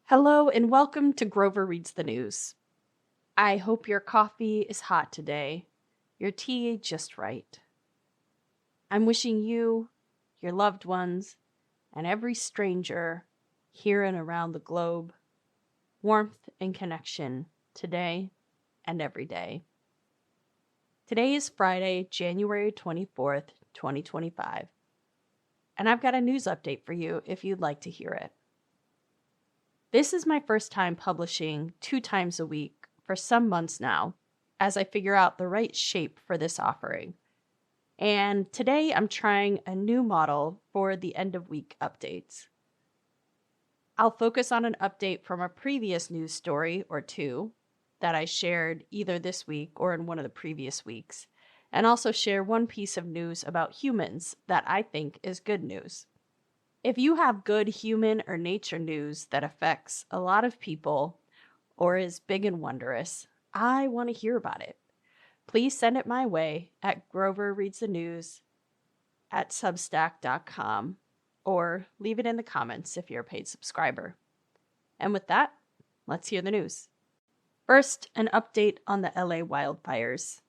Hello and welcome to Grover Reads the News. I hope your coffee is hot today, your tea just right. I'm wishing you, your loved ones, and every stranger here and around the globe warmth and connection today and every day. Today is Friday, January 24th, 2025, and I've got a news update for you if you'd like to hear it. This is my first time publishing 2 times a week for some months now, as I figure out the right shape for this offering. And today I'm trying a new model for the end of week updates. I'll focus on an update from a previous news story or two that I shared either this week or in one of the previous weeks, and also share one piece of news about humans that I think is good news. If you have good human or nature news that affects a lot of people or is big and wondrous, I want to hear about it. Please send it my way at groverreadsthenews@substack.com or leave it in the comments if you're a paid subscriber. And with that, let's hear the news. First, an update on the LA wildfires.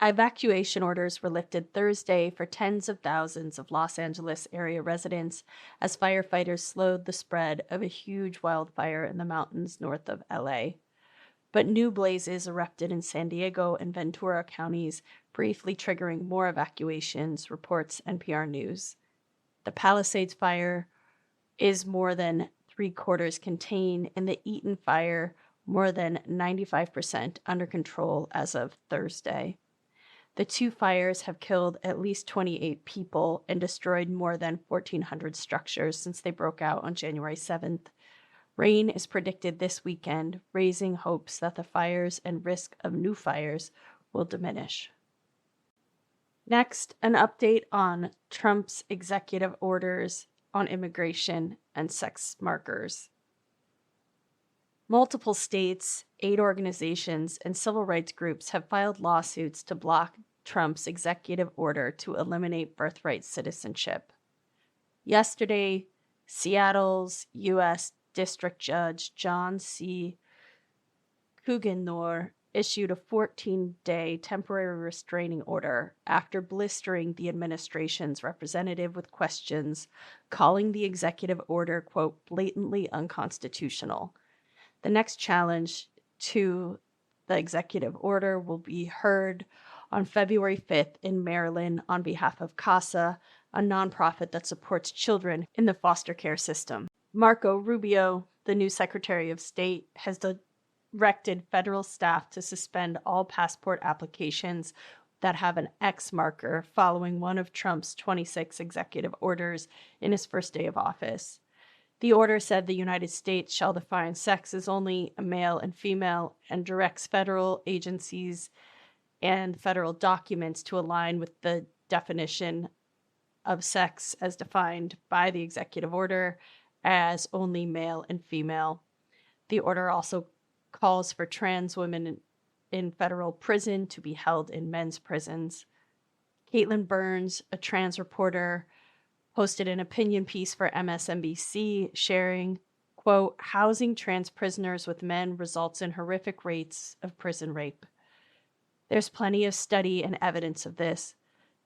Evacuation orders were lifted Thursday for tens of thousands of Los Angeles area residents as firefighters slowed the spread of a huge wildfire in the mountains north of LA. But new blazes erupted in San Diego and Ventura counties, briefly triggering more evacuations, reports NPR News. The Palisades fire is more than 3/4 contained, and the Eaton fire more than 95% under control as of Thursday. The 2 fires have killed at least 28 people and destroyed more than 1,400 structures since they broke out on January 7th. Rain is predicted this weekend, raising hopes that the fires and risk of new fires will diminish. Next, an update on Trump's executive orders on immigration and sex markers. Multiple states, aid organizations, and civil rights groups have filed lawsuits to block Trump's executive order to eliminate birthright citizenship. Yesterday, Seattle's U.S. District Judge John C. Coughenour issued a 14-day temporary restraining order after blistering the administration's representative with questions, calling the executive order, quote, blatantly unconstitutional. The next challenge to the executive order will be heard on February 5th in Maryland on behalf of CASA, a nonprofit that supports children in the foster care system. Marco Rubio, the new Secretary of State, has directed federal staff to suspend all passport applications that have an X marker following one of Trump's 26 executive orders in his first day of office. The order said the United States shall define sex as only a male and female and directs federal agencies and federal documents to align with the definition of sex as defined by the executive order as only male and female. The order also calls for trans women in federal prison to be held in men's prisons. Caitlin Burns, a trans reporter, posted an opinion piece for MSNBC sharing, quote, housing trans prisoners with men results in horrific rates of prison rape. There's plenty of study and evidence of this.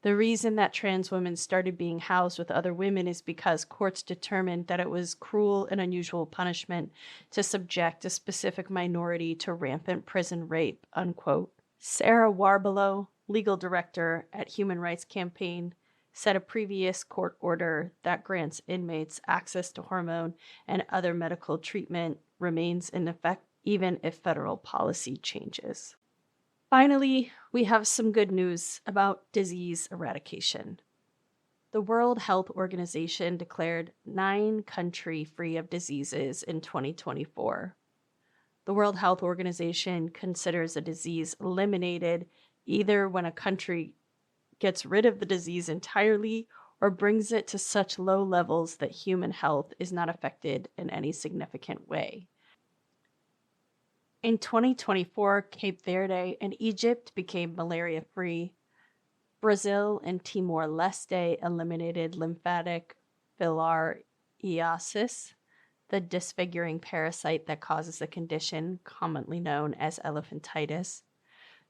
The reason that trans women started being housed with other women is because courts determined that it was cruel and unusual punishment to subject a specific minority to rampant prison rape, unquote. Sarah Warbelow, legal director at Human Rights Campaign, said a previous court order that grants inmates access to hormone and other medical treatment remains in effect even if federal policy changes. Finally, we have some good news about disease eradication. The World Health Organization declared 9 countries free of diseases in 2024. The World Health Organization considers a disease eliminated either when a country gets rid of the disease entirely or brings it to such low levels that human health is not affected in any significant way. In 2024, Cape Verde and Egypt became malaria-free. Brazil and Timor-Leste eliminated lymphatic filariasis. the disfiguring parasite that causes the condition commonly known as elephantitis.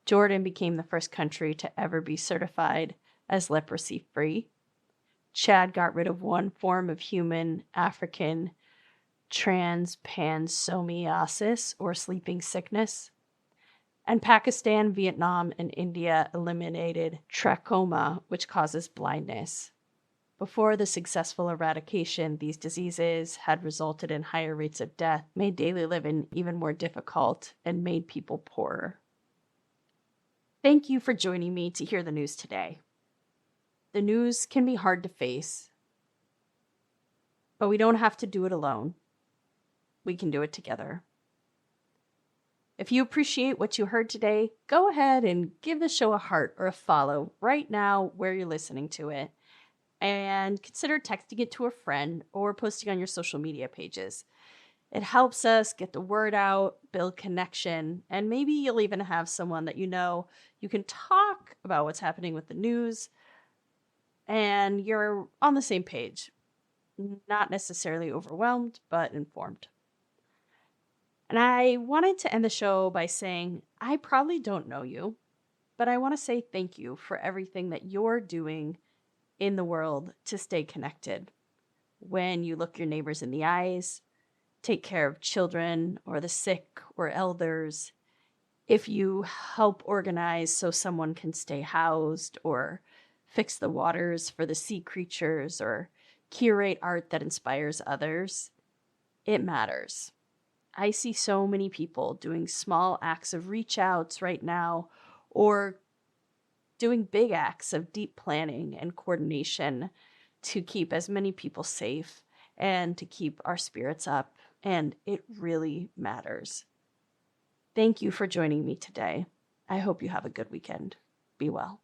Jordan became the first country to ever be certified as leprosy-free. Chad got rid of one form of human African trypanosomiasis, or sleeping sickness. And Pakistan, Vietnam, and India eliminated trachoma, which causes blindness. Before the successful eradication, these diseases had resulted in higher rates of death, made daily living even more difficult, and made people poorer. Thank you for joining me to hear the news today. The news can be hard to face, but we don't have to do it alone. We can do it together. If you appreciate what you heard today, go ahead and give the show a heart or a follow right now where you're listening to it. And consider texting it to a friend or posting on your social media pages. It helps us get the word out, build connection, and maybe you'll even have someone that you know you can talk about what's happening with the news and you're on the same page. Not necessarily overwhelmed, but informed. And I wanted to end the show by saying, I probably don't know you, but I want to say thank you for everything that you're doing in the world to stay connected. When you look your neighbors in the eyes, take care of children or the sick or elders, if you help organize so someone can stay housed, or fix the waters for the sea creatures, or curate art that inspires others, it matters. I see so many people doing small acts of reach outs right now, or doing big acts of deep planning and coordination to keep as many people safe and to keep our spirits up. And it really matters. Thank you for joining me today. I hope you have a good weekend. Be well.